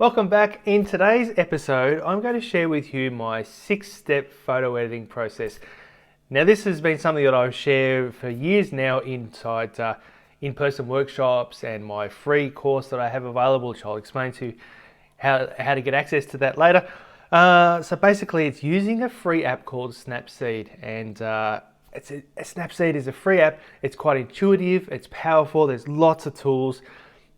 Welcome back. In today's episode, I'm going to share with you my 6-step photo editing process. Now, this has been something that I've shared for years now inside in-person workshops and my free course that I have available, which I'll explain to you how to get access to that later. So basically, it's using a free app called Snapseed, and Snapseed is a free app. It's quite intuitive, it's powerful, there's lots of tools.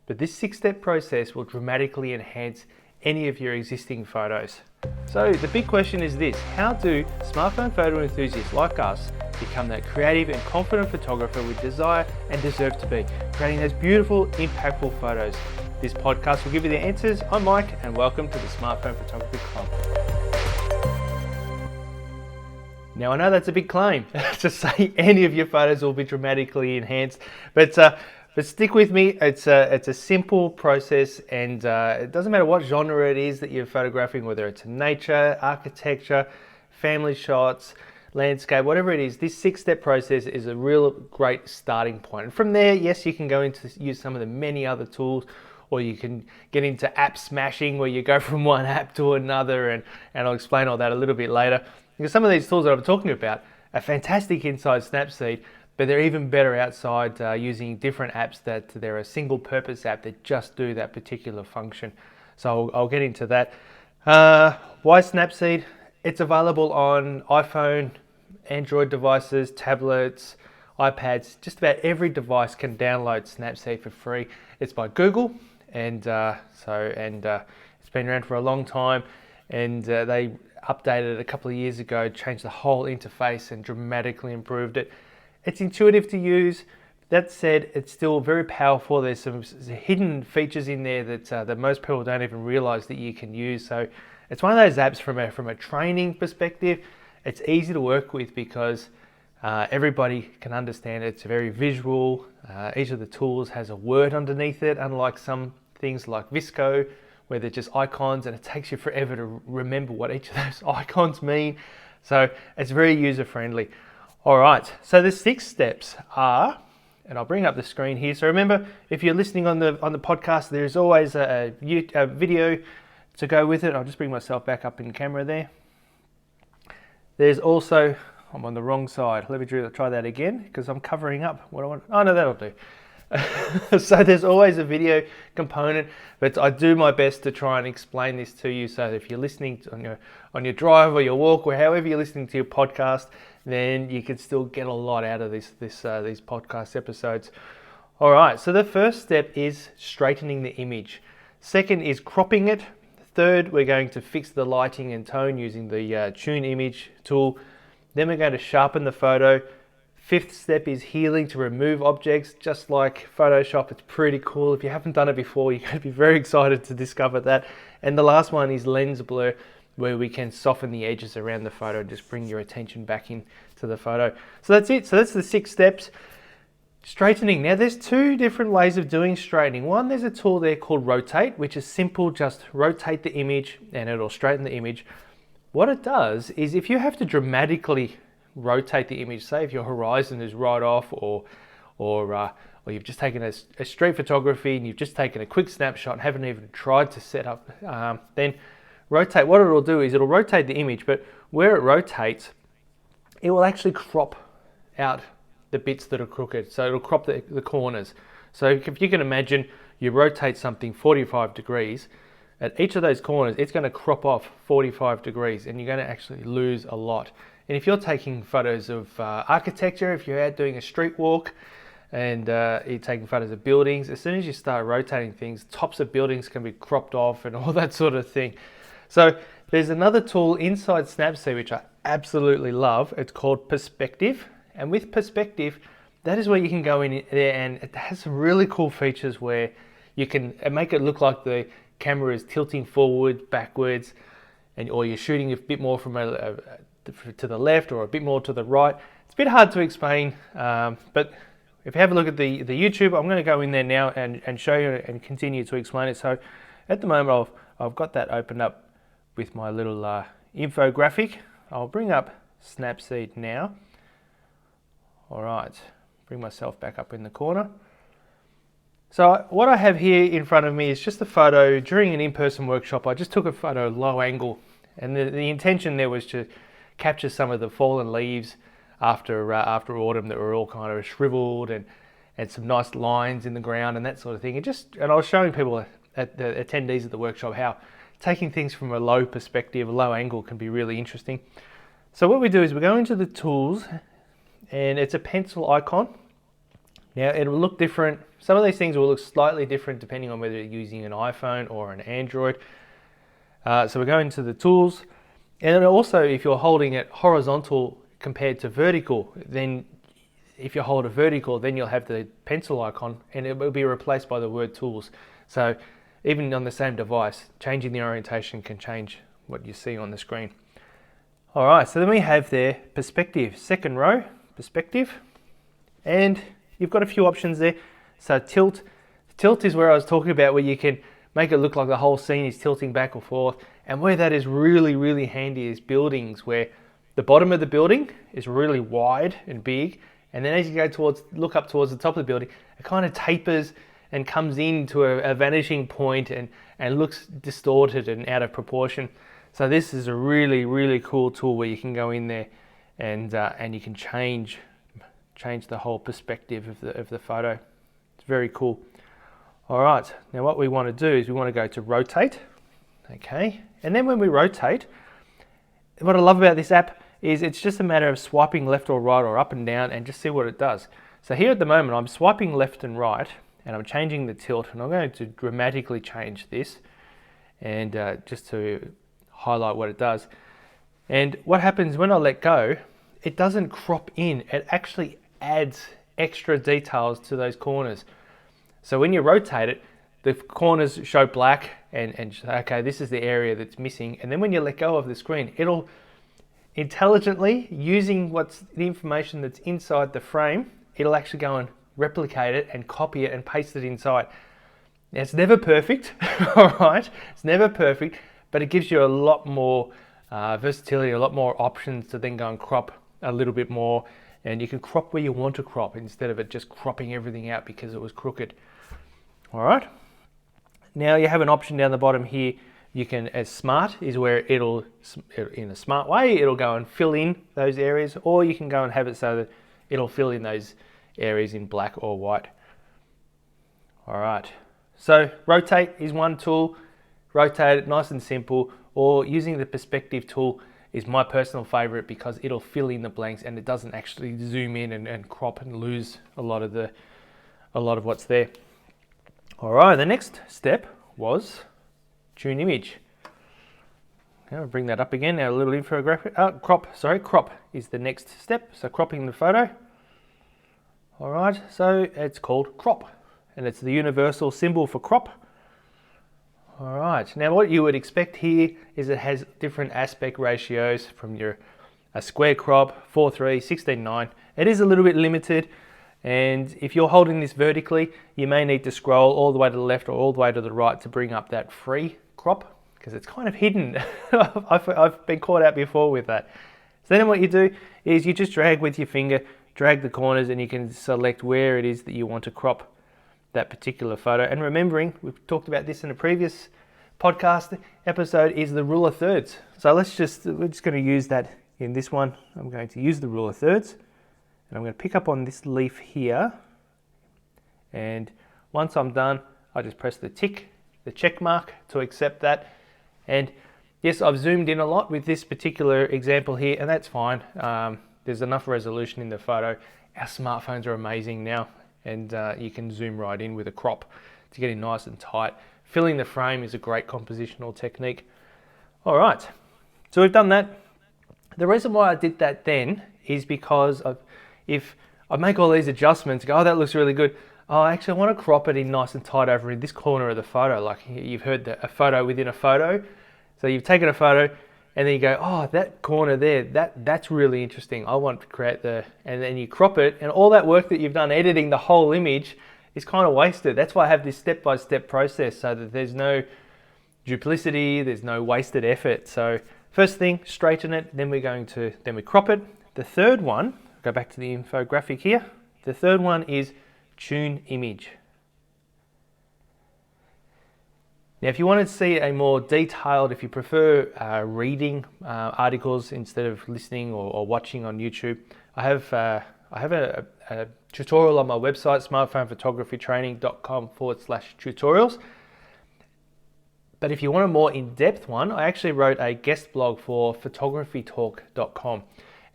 But this 6-step process will dramatically enhance any of your existing photos. So the big question is this: how do smartphone photo enthusiasts like us become that creative and confident photographer we desire and deserve to be, creating those beautiful, impactful photos? This podcast will give you the answers. I'm Mike, and welcome to the Smartphone Photography Club. Now, I know that's a big claim to say any of your photos will be dramatically enhanced, but stick with me. It's a simple process, and it doesn't matter what genre it is that you're photographing, whether it's nature, architecture, family shots, landscape, whatever it is. This 6-step process is a real great starting point. And from there, yes, you can go into use some of the many other tools, or you can get into app smashing where you go from one app to another, and I'll explain all that a little bit later. Because some of these tools that I'm talking about are fantastic inside Snapseed, but they're even better outside using different apps that they're a single purpose app that just do that particular function. So I'll get into that. Why Snapseed? It's available on iPhone, Android devices, tablets, iPads. Just about every device can download Snapseed for free. It's by Google, and it's been around for a long time, and they updated it a couple of years ago, changed the whole interface and dramatically improved it. It's intuitive to use. That said, it's still very powerful. There's some hidden features in there that most people don't even realize that you can use. So it's one of those apps from a training perspective. It's easy to work with because everybody can understand it. It's very visual. Each of the tools has a word underneath it, unlike some things like VSCO, where they're just icons and it takes you forever to remember what each of those icons mean. So it's very user-friendly. All right, so the 6 steps are, and I'll bring up the screen here. So remember, if you're listening on the podcast, there's always a video to go with it. I'll just bring myself back up in camera there. There's also, I'm on the wrong side. Let me try that again, because I'm covering up what I want. Oh no, that'll do. So there's always a video component, but I do my best to try and explain this to you. So if you're listening on your drive or your walk or however you're listening to your podcast, then you can still get a lot out of these podcast episodes. All right, so the first step is straightening the image. Second is cropping it. Third, we're going to fix the lighting and tone using the Tune Image tool. Then we're going to sharpen the photo. Fifth step is healing to remove objects, just like Photoshop. It's pretty cool. If you haven't done it before, you're going to be very excited to discover that. And the last one is lens blur, where we can soften the edges around the photo and just bring your attention back into the photo. So that's it. So that's the 6 steps. Straightening. Now there's 2 different ways of doing straightening. One, there's a tool there called Rotate, which is simple. Just rotate the image and it'll straighten the image. What it does is, if you have to dramatically rotate the image, say if your horizon is right off, or you've just taken a street photography and you've just taken a quick snapshot and haven't even tried to set up, then Rotate, what it'll do is it'll rotate the image, but where it rotates, it will actually crop out the bits that are crooked. So it'll crop the corners. So if you can imagine, you rotate something 45 degrees, at each of those corners, it's going to crop off 45 degrees, and you're going to actually lose a lot. And if you're taking photos of architecture, if you're out doing a street walk and you're taking photos of buildings, as soon as you start rotating things, tops of buildings can be cropped off and all that sort of thing. So there's another tool inside Snapseed which I absolutely love. It's called Perspective. And with Perspective, that is where you can go in there, and it has some really cool features where you can make it look like the camera is tilting forward, backwards, or you're shooting a bit more from to the left or a bit more to the right. It's a bit hard to explain, but if you have a look at the YouTube, I'm going to go in there now and show you and continue to explain it. So at the moment, I've got that opened up with my little infographic. I'll bring up Snapseed now. All right, bring myself back up in the corner. So what I have here in front of me is just a photo during an in-person workshop. I just took a photo low angle, and the intention there was to capture some of the fallen leaves after autumn that were all kind of shriveled, and some nice lines in the ground and that sort of thing. And I was showing people at the attendees at the workshop how taking things from a low perspective, a low angle, can be really interesting. So what we do is we go into the tools, and it's a pencil icon. Now it'll look different. Some of these things will look slightly different depending on whether you're using an iPhone or an Android. So we go into the tools, and also if you're holding it horizontal compared to vertical, then if you hold it vertical, then you'll have the pencil icon and it will be replaced by the word tools. So even on the same device, changing the orientation can change what you see on the screen. All right, so then we have there perspective, second row, perspective, and you've got a few options there. So tilt. Tilt is where I was talking about, where you can make it look like the whole scene is tilting back or forth. And where that is really, really handy is buildings, where the bottom of the building is really wide and big. And then as you go look up towards the top of the building, it kind of tapers and comes into a vanishing point and looks distorted and out of proportion. So this is a really, really cool tool where you can go in there and you can change the whole perspective of the photo. It's very cool. All right, now what we want to do is we want to go to rotate, okay? And then when we rotate, what I love about this app is it's just a matter of swiping left or right or up and down and just see what it does. So here at the moment, I'm swiping left and right, and I'm changing the tilt, and I'm going to dramatically change this, and just to highlight what it does. And what happens when I let go, it doesn't crop in, it actually adds extra details to those corners. So when you rotate it, the corners show black and okay, this is the area that's missing. And then when you let go of the screen, it'll intelligently, using the information that's inside the frame, it'll actually go and replicate it and copy it and paste it inside. Now, it's never perfect, all right? It's never perfect, but it gives you a lot more versatility, a lot more options to then go and crop a little bit more. And you can crop where you want to crop instead of it just cropping everything out because it was crooked. All right. Now you have an option down the bottom here. You can, as smart is where it'll, in a smart way, it'll go and fill in those areas, or you can go and have it so that it'll fill in those areas in black or white. All right. So rotate is one tool. Rotate it, nice and simple, or using the perspective tool is my personal favorite because it'll fill in the blanks and it doesn't actually zoom in and crop and lose a lot of what's there. All right, the next step was tune image. Okay, I'll bring that up again. Our little infographic. Crop is the next step. So cropping the photo. All right, so it's called crop, and it's the universal symbol for crop. All right, now what you would expect here is it has different aspect ratios from a square crop, 4:3, 16:9. It is a little bit limited, and if you're holding this vertically, you may need to scroll all the way to the left or all the way to the right to bring up that free crop, because it's kind of hidden. I've been caught out before with that. So then what you do is you just drag with your finger, drag the corners, and you can select where it is that you want to crop that particular photo. And remembering, we've talked about this in a previous podcast episode, is the rule of thirds. So we're just going to use that in this one. I'm going to use the rule of thirds, and I'm going to pick up on this leaf here. And once I'm done, I just press the check mark to accept that. And yes, I've zoomed in a lot with this particular example here, and that's fine. There's enough resolution in the photo. Our smartphones are amazing now, and you can zoom right in with a crop to get in nice and tight. Filling the frame is a great compositional technique. All right, so we've done that. The reason why I did that then is because if I make all these adjustments, go, oh, that looks really good. Oh, actually, I want to crop it in nice and tight over in this corner of the photo. Like you've heard a photo within a photo. So you've taken a photo, and then you go, oh, that corner there, that's really interesting. I want to create and then you crop it, and all that work that you've done editing the whole image is kind of wasted. That's why I have this step-by-step process so that there's no duplicity, there's no wasted effort. So first thing, straighten it, then we crop it. The third one, go back to the infographic here. The third one is tune image. Now, if you want to see a more detailed, if you prefer reading articles instead of listening or watching on YouTube, I have a tutorial on my website, smartphonephotographytraining.com/tutorials. But if you want a more in-depth one, I actually wrote a guest blog for photographytalk.com,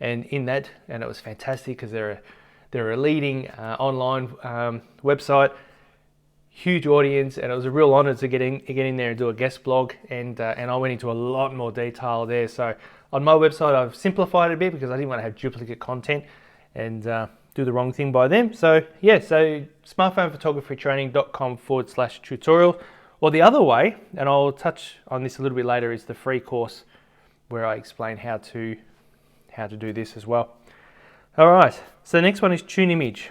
and in that, and it was fantastic because they're a leading online website. Huge audience, and it was a real honor to get in there and do a guest blog, and I went into a lot more detail there. So on my website I've simplified it a bit because I didn't want to have duplicate content and do the wrong thing by them. So yeah, so smartphonephotographytraining.com/tutorial, or the other way, and I'll touch on this a little bit later, is the free course where I explain how to do this as well. All right, so the next one is Tune Image.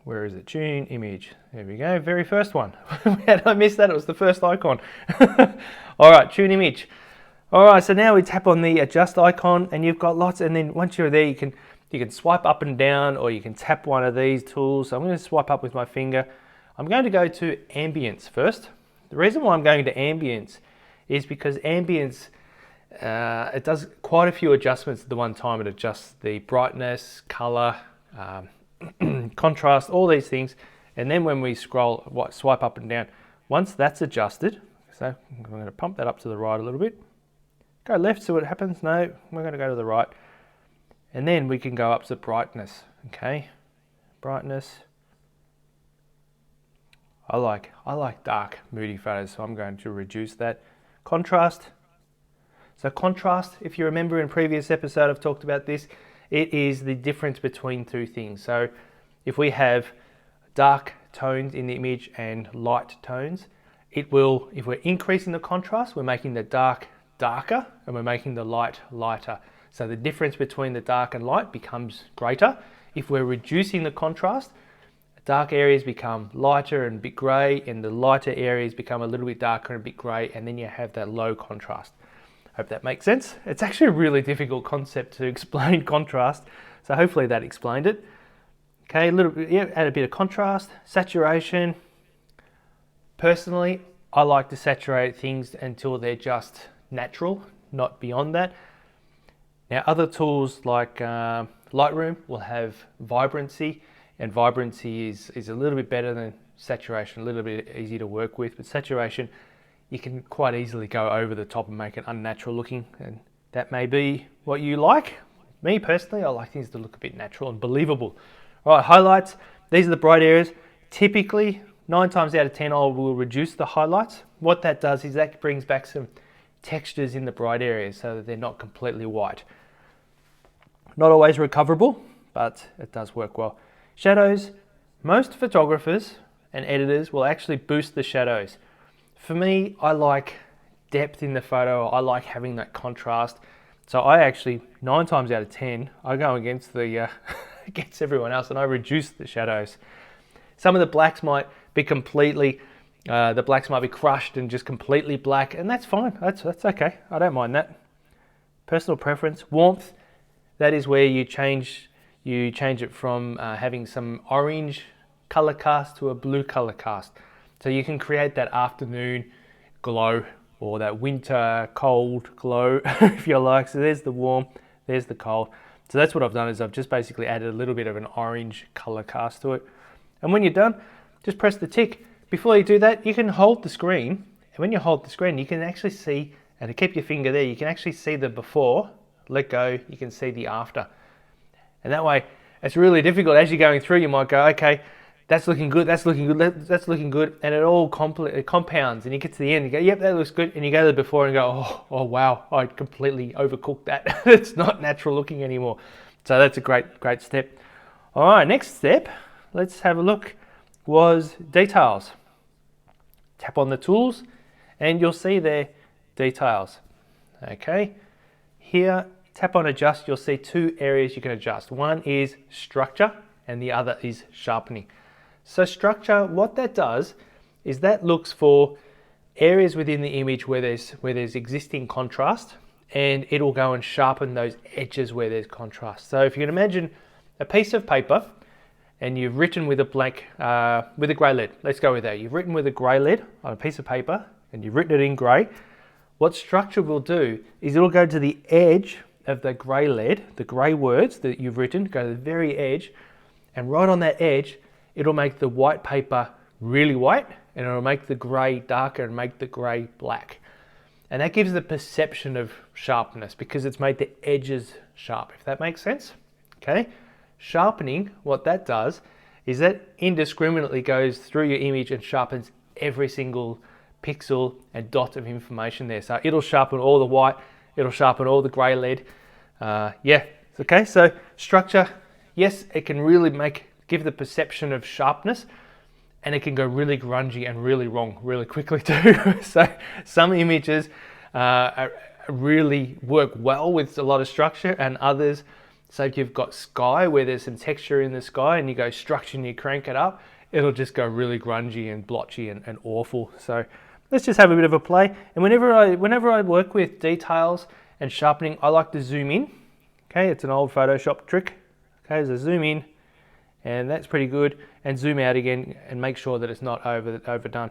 Where is it? Tune Image. There we go. Very first one. How did I miss that? It was the first icon. All right, Tune Image. All right, so now we tap on the adjust icon, and you've got lots. And then once you're there, you can swipe up and down, or you can tap one of these tools. So I'm going to swipe up with my finger. I'm going to go to Ambience first. The reason why I'm going to Ambience is because Ambience it does quite a few adjustments at the one time. It adjusts the brightness, color, contrast, all these things. And then when we swipe up and down, once that's adjusted, so I'm going to pump that up to the right a little bit, go left, see what happens. No, we're going to go to the right, and then we can go up to brightness. Okay, brightness. I like dark, moody photos, so I'm going to reduce that. Contrast. So contrast, if you remember in previous episode I've talked about this, it is the difference between two things. So if we have dark tones in the image and light tones, it will, if we're increasing the contrast, we're making the dark darker and we're making the light lighter. So the difference between the dark and light becomes greater. If we're reducing the contrast, dark areas become lighter and a bit grey, and the lighter areas become a little bit darker and a bit grey, and then you have that low contrast. Hope that makes sense. It's actually a really difficult concept to explain contrast, so hopefully that explained it. Okay, a little bit, yeah, add a bit of contrast, saturation. Personally, I like to saturate things until they're just natural, not beyond that. Now, other tools like Lightroom will have vibrancy, and vibrancy is a little bit better than saturation, a little bit easier to work with, but saturation, you can quite easily go over the top and make it unnatural looking, and that may be what you like. Me personally, I like things to look a bit natural and believable. All right, highlights. These are the bright areas. Typically, 9 times out of 10, I will reduce the highlights. What that does is that brings back some textures in the bright areas so that they're not completely white. Not always recoverable, but it does work well. Shadows. Most photographers and editors will actually boost the shadows. For me, I like depth in the photo. I like having that contrast. So I actually, 9 times out of 10, I go against the against everyone else and I reduce the shadows. Some of the blacks might be completely, the blacks might be crushed and just completely black, and that's fine. That's okay. I don't mind that. Personal preference. Warmth. That is where you change it from having some orange color cast to a blue color cast. So you can create that afternoon glow or that winter cold glow if you like. So there's the warm, there's the cold. So that's what I've done, is I've just basically added a little bit of an orange color cast to it. And when you're done, just press the tick. Before you do that, you can hold the screen. And when you hold the screen, you can actually see, and to keep your finger there, you can actually see the before, let go, you can see the after. And that way, it's really difficult as you're going through, you might go, okay, that's looking good, that's looking good, that's looking good, and it all compounds, and you get to the end, you go, yep, that looks good, and you go to the before and go, oh wow, I completely overcooked that. It's not natural looking anymore. So that's a great step. All right, next step, let's have a look, was details. Tap on the tools, and you'll see there, details. Okay, here, tap on adjust, you'll see 2 areas you can adjust. One is structure, and the other is sharpening. So structure, what that does is that looks for areas within the image where there's existing contrast, and it'll go and sharpen those edges where there's contrast. So if you can imagine a piece of paper, and you've written with a blank, with a grey lead. Let's go with that. You've written with a grey lead on a piece of paper, and you've written it in grey. What Structure will do is it'll go to the edge of the grey lead, the grey words that you've written, go to the very edge, and right on that edge, it'll make the white paper really white, and it'll make the grey darker and make the grey black. And that gives the perception of sharpness because it's made the edges sharp, if that makes sense. Okay, sharpening, what that does is that indiscriminately goes through your image and sharpens every single pixel and dot of information there. So it'll sharpen all the white, it'll sharpen all the grey lead. Yeah, okay, so Structure, yes, it can really give the perception of sharpness, and it can go really grungy and really wrong really quickly too. So some images really work well with a lot of structure, and others, so if you've got sky where there's some texture in the sky and you go structure and you crank it up, it'll just go really grungy and blotchy and awful. So let's just have a bit of a play. And whenever I work with details and sharpening, I like to zoom in. Okay, it's an old Photoshop trick. Okay, so zoom in, and that's pretty good, and zoom out again and make sure that it's not overdone.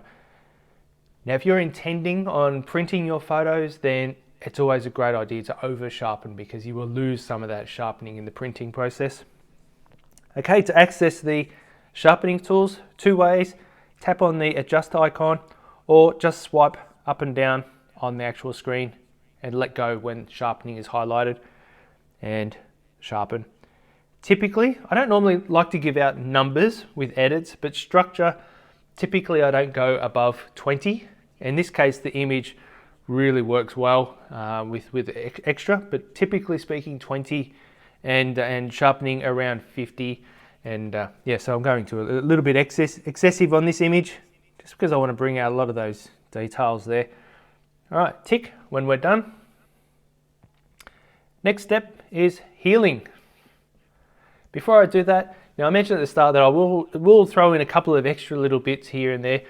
Now, if you're intending on printing your photos, then it's always a great idea to over sharpen because you will lose some of that sharpening in the printing process. Okay, to access the sharpening tools, two ways: tap on the adjust icon or just swipe up and down on the actual screen and let go when sharpening is highlighted and sharpen. Typically, I don't normally like to give out numbers with edits, but Structure, typically I don't go above 20. In this case, the image really works well with extra, but typically speaking 20, and sharpening around 50. And yeah, so I'm going to a little bit excessive on this image, just because I want to bring out a lot of those details there. All right, tick when we're done. Next step is healing. Before I do that, now I mentioned at the start that I will throw in a couple of extra little bits here and there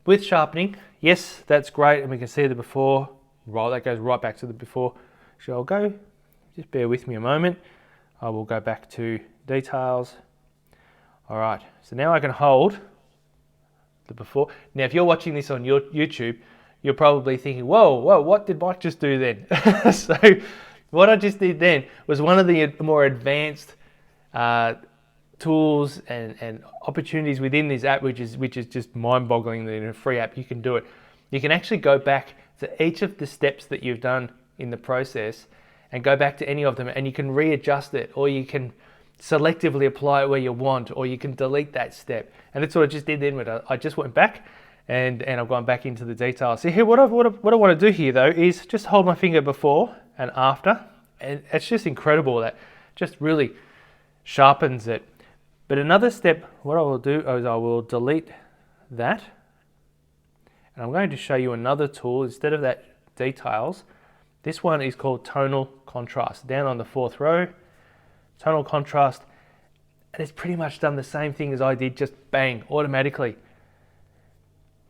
with sharpening. Yes, that's great, and we can see the before. Right, that goes right back to the before. So I'll go, just bear with me a moment. I will go back to details. All right, so now I can hold the before. Now, if you're watching this on your YouTube, you're probably thinking, whoa, what did Mike just do then? So what I just did then was one of the more advanced tools and opportunities within this app, which is just mind-boggling that in a free app you can do it. You can actually go back to each of the steps that you've done in the process and go back to any of them, and you can readjust it, or you can selectively apply it where you want, or you can delete that step. And that's what I just did then. I just went back and I've gone back into the details. So here, what I want to do here though is just hold my finger before and after, and it's just incredible. That just really sharpens it. But another step, what I will do is I will delete that, and I'm going to show you another tool instead of that details. This one is called tonal contrast. Down on the fourth row, tonal contrast, and it's pretty much done the same thing as I did, just bang, automatically.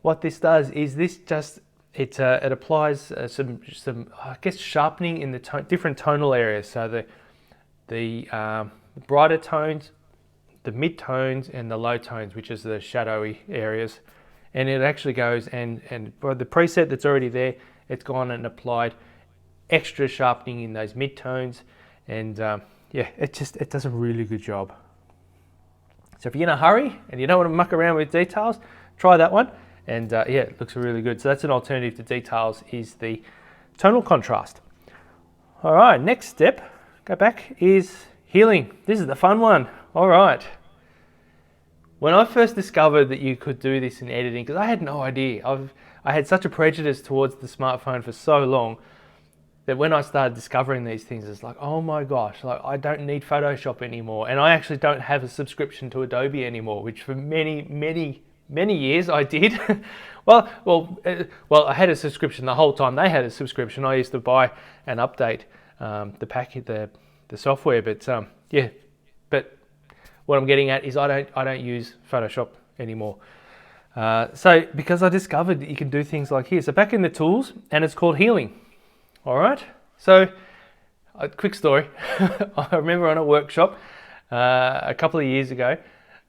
What this does is it applies some I guess sharpening in the different tonal areas. So the brighter tones, the mid tones, and the low tones, which is the shadowy areas. And it actually goes and by the preset that's already there, it's gone and applied extra sharpening in those mid tones, and yeah, it does a really good job. So if you're in a hurry and you don't want to muck around with details, try that one, and yeah, it looks really good. So that's an alternative to details, is the tonal contrast. All right, next step, go back, is healing. This is the fun one. All right. When I first discovered that you could do this in editing, because I had no idea, I had such a prejudice towards the smartphone for so long, that when I started discovering these things, it's like, oh my gosh, like I don't need Photoshop anymore. And I actually don't have a subscription to Adobe anymore, which for many years I did. well, I had a subscription the whole time they had a subscription. I used to buy and update the packet, the software, but yeah. But what I'm getting at is I don't use Photoshop anymore. So because I discovered that you can do things like here. So back in the tools, and it's called healing. All right. So a quick story. I remember on a workshop a couple of years ago,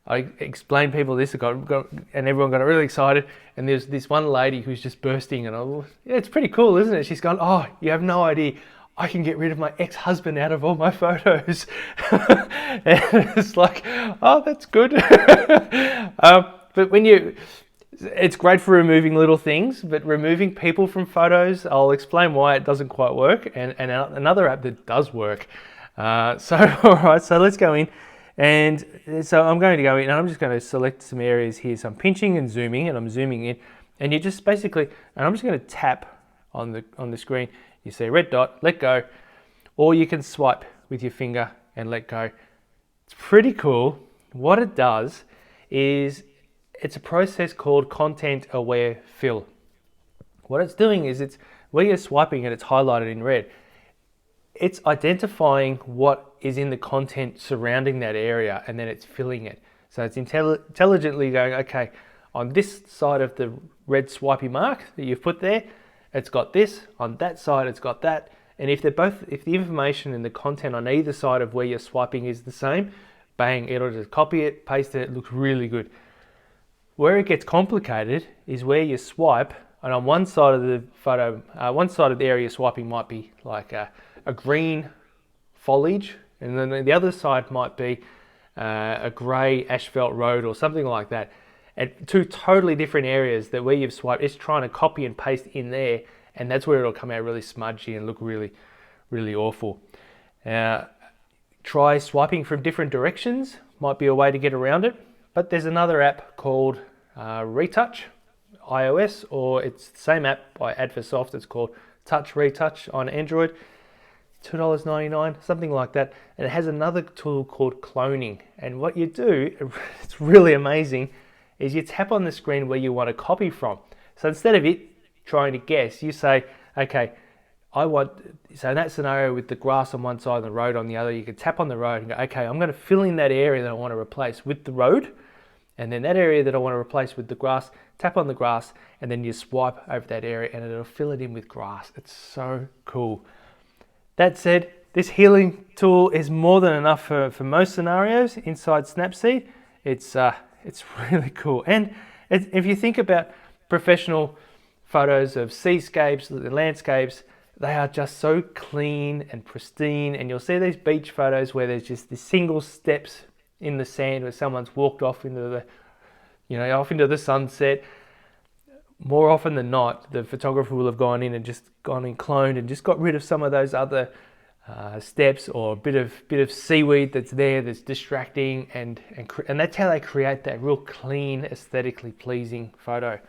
I explained people this, and everyone got really excited. And there's this one lady who's just bursting, and yeah, it's pretty cool, isn't it? She's gone, oh, you have no idea. I can get rid of my ex-husband out of all my photos. And it's like, oh, that's good. But it's great for removing little things, but removing people from photos, I'll explain why it doesn't quite work, and another app that does work. All right, so let's go in. And so I'm going to go in and I'm just going to select some areas here. So I'm pinching and zooming, and I'm zooming in, and you just basically, and I'm just going to tap on the screen. You see a red dot, let go, or you can swipe with your finger and let go. It's pretty cool. What it does is it's a process called content aware fill. What it's doing is it's where you're swiping and it's highlighted in red. It's identifying what is in the content surrounding that area, and then it's filling it. So it's intelligently going, okay, on this side of the red swipey mark that you've put there, it's got this. On that side, it's got that. And if the information and the content on either side of where you're swiping is the same, bang, it'll just copy it, paste it. It looks really good. Where it gets complicated is where you swipe, and on one side of the photo, one side of the area you're swiping might be like a green foliage, and then the other side might be a grey asphalt road or something like that. At two totally different areas that where you've swiped, it's trying to copy and paste in there, and that's where it'll come out really smudgy and look really, really awful. Try swiping from different directions, might be a way to get around it, but there's another app called Retouch, iOS, or it's the same app by Adforsoft. It's called Touch Retouch on Android. $2.99, something like that. And it has another tool called cloning. And what you do, it's really amazing, is you tap on the screen where you want to copy from. So instead of it trying to guess, you say, okay, so in that scenario with the grass on one side and the road on the other, you can tap on the road and go, okay, I'm going to fill in that area that I want to replace with the road. And then that area that I want to replace with the grass, tap on the grass, and then you swipe over that area and it'll fill it in with grass. It's so cool. That said, this healing tool is more than enough for most scenarios inside Snapseed. It's really cool. And if you think about professional photos of seascapes, landscapes, they are just so clean and pristine. And you'll see these beach photos where there's just these single steps in the sand where someone's walked off into the sunset. More often than not, the photographer will have gone in and just gone in cloned and just got rid of some of those other steps or a bit of seaweed that's there that's distracting, and that's how they create that real clean, aesthetically pleasing photo,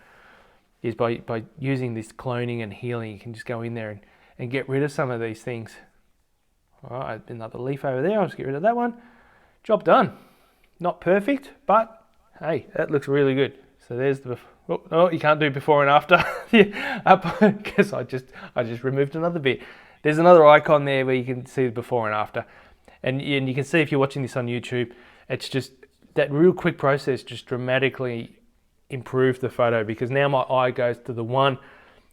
is by using this cloning and healing. You can just go in there and get rid of some of these things. All right, another leaf over there. I'll just get rid of that one. Job done. Not perfect, but hey, that looks really good. So there's the, you can't do before and after. I guess I just removed another bit. There's another icon there where you can see the before and after. And you can see if you're watching this on YouTube, it's just that real quick process just dramatically improved the photo, because now my eye goes to the one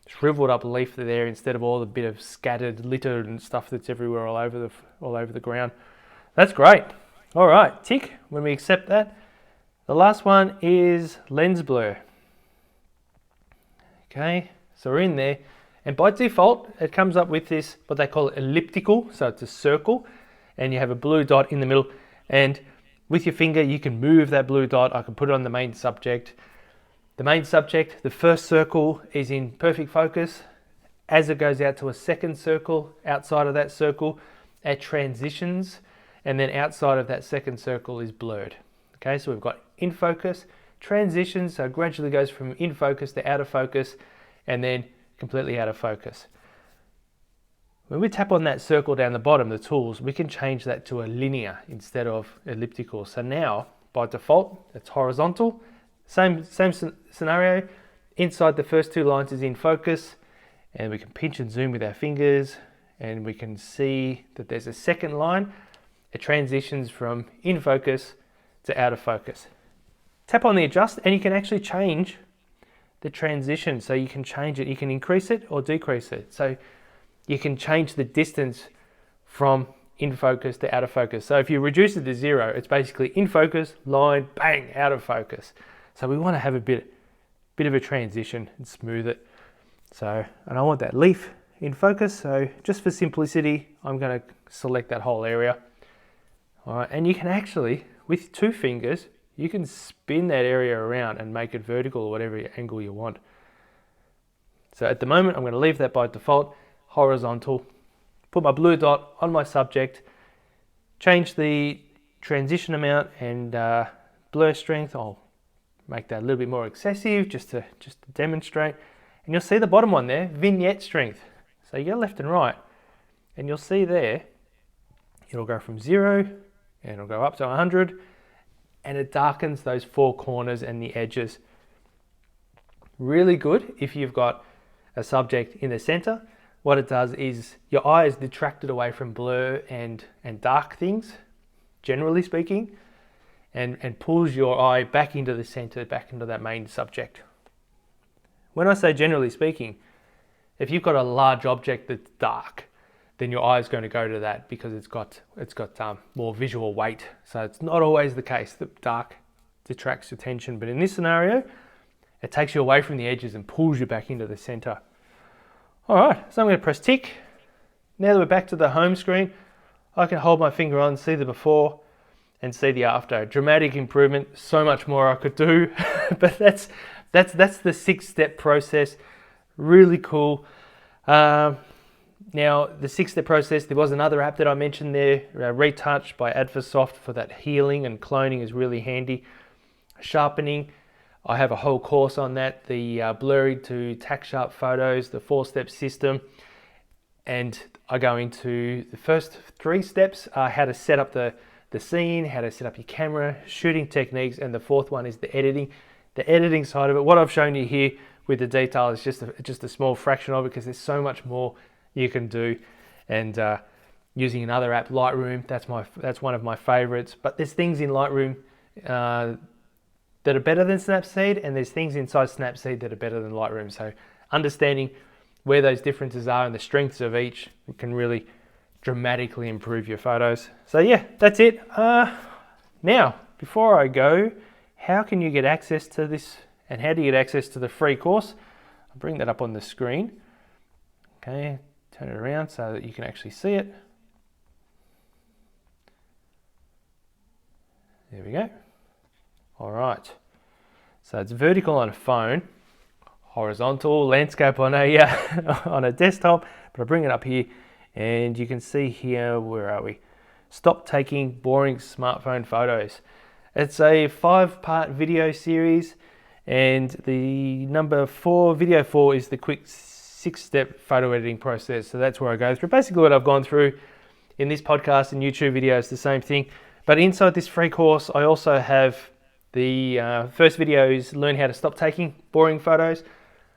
shriveled up leaf there instead of all the bit of scattered litter and stuff that's everywhere all over the ground. That's great. All right, tick when we accept that. The last one is lens blur. Okay, so we're in there, and by default it comes up with this, what they call elliptical, so it's a circle, and you have a blue dot in the middle, and with your finger you can move that blue dot. I can put it on the main subject. The main subject, the first circle is in perfect focus. As it goes out to a second circle, outside of that circle, it transitions, and then outside of that second circle is blurred. Okay, so we've got in focus, transitions, so it gradually goes from in focus to out of focus, and then completely out of focus. When we tap on that circle down the bottom, the tools, we can change that to a linear instead of elliptical. So now, by default, it's horizontal. Same scenario. Inside the first two lines is in focus, and we can pinch and zoom with our fingers, and we can see that there's a second line. It transitions from in focus to out of focus. Tap on the adjust, and you can actually change the transition. So you can change it, you can increase it or decrease it. So you can change the distance from in focus to out of focus. So if you reduce it to 0, it's basically in focus, line, bang, out of focus. So we want to have a bit of a transition and smooth it. So, and I want that leaf in focus. So just for simplicity, I'm going to select that whole area. All right, and you can actually, with 2 fingers, you can spin that area around and make it vertical or whatever angle you want. So at the moment, I'm going to leave that by default, horizontal. Put my blue dot on my subject, change the transition amount and blur strength. I'll make that a little bit more excessive just to demonstrate. And you'll see the bottom one there, vignette strength. So you go left and right, and you'll see there, it'll go from 0 and it'll go up to 100, and it darkens those 4 corners and the edges. Really good if you've got a subject in the center. What it does is your eye is detracted away from blur and dark things, generally speaking, and pulls your eye back into the center, back into that main subject. When I say generally speaking, if you've got a large object that's dark, then your eye is going to go to that because it's got more visual weight. So it's not always the case that dark detracts attention, but in this scenario, it takes you away from the edges and pulls you back into the center. All right, so I'm going to press tick. Now that we're back to the home screen, I can hold my finger on, see the before and see the after. Dramatic improvement, so much more I could do, but that's the 6-step process. Really cool. Now, the 6-step process, there was another app that I mentioned there, Retouch by Advasoft for that healing and cloning is really handy. Sharpening, I have a whole course on that, the blurry to tack sharp photos, the 4-step system. And I go into the first 3 steps, how to set up the scene, how to set up your camera, shooting techniques, and the 4th one is the editing. The editing side of it, what I've shown you here with the detail is just a small fraction of it because there's so much more you can do. And using another app, Lightroom, that's one of my favorites. But there's things in Lightroom that are better than Snapseed, and there's things inside Snapseed that are better than Lightroom. So understanding where those differences are and the strengths of each can really dramatically improve your photos. So yeah, that's it. Now, before I go, how can you get access to this and how do you get access to the free course? I'll bring that up on the screen. Okay, turn it around so that you can actually see it. There we go. All right, so it's vertical on a phone, horizontal landscape on a desktop, but I bring it up here and you can see here, where are we? Stop taking boring smartphone photos. It's a 5-part video series, and the video 4 is the quick 6-step photo editing process. So that's where I go through basically what I've gone through in this podcast and YouTube videos, the same thing. But inside this free course, I also have the first video is learn how to stop taking boring photos.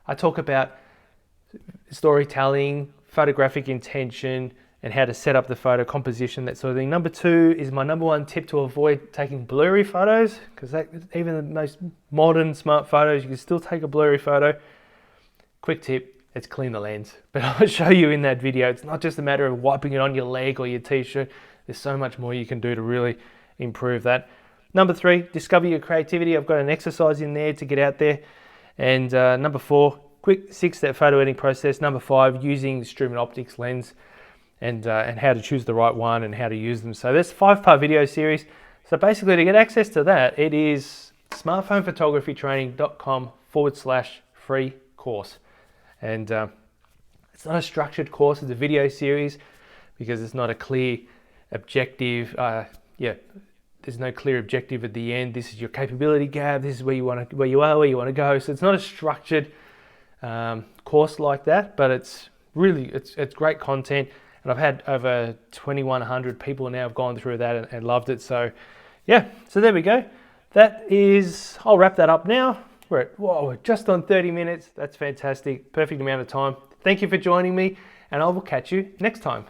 I talk about storytelling, photographic intention, and how to set up the photo composition, that sort of thing. Number 2 is my number 1 tip to avoid taking blurry photos, because even the most modern smart photos, you can still take a blurry photo. Quick tip, it's clean the lens. But I'll show you in that video, it's not just a matter of wiping it on your leg or your t-shirt. There's so much more you can do to really improve that. Number 3, discover your creativity. I've got an exercise in there to get out there. And number 4, quick 6-step photo editing process. Number 5, using Struma Optics lens and how to choose the right one and how to use them. So that's a 5-part video series. So basically to get access to that, it is smartphonephotographytraining.com/free course. And it's not a structured course, it's a video series because it's not a clear objective. There's no clear objective at the end. This is your capability gap. This is where you are, where you want to go. So it's not a structured course like that, but it's great content. And I've had over 2,100 people now have gone through that and loved it. So yeah, so there we go. I'll wrap that up now. We're just on 30 minutes. That's fantastic. Perfect amount of time. Thank you for joining me, and I will catch you next time.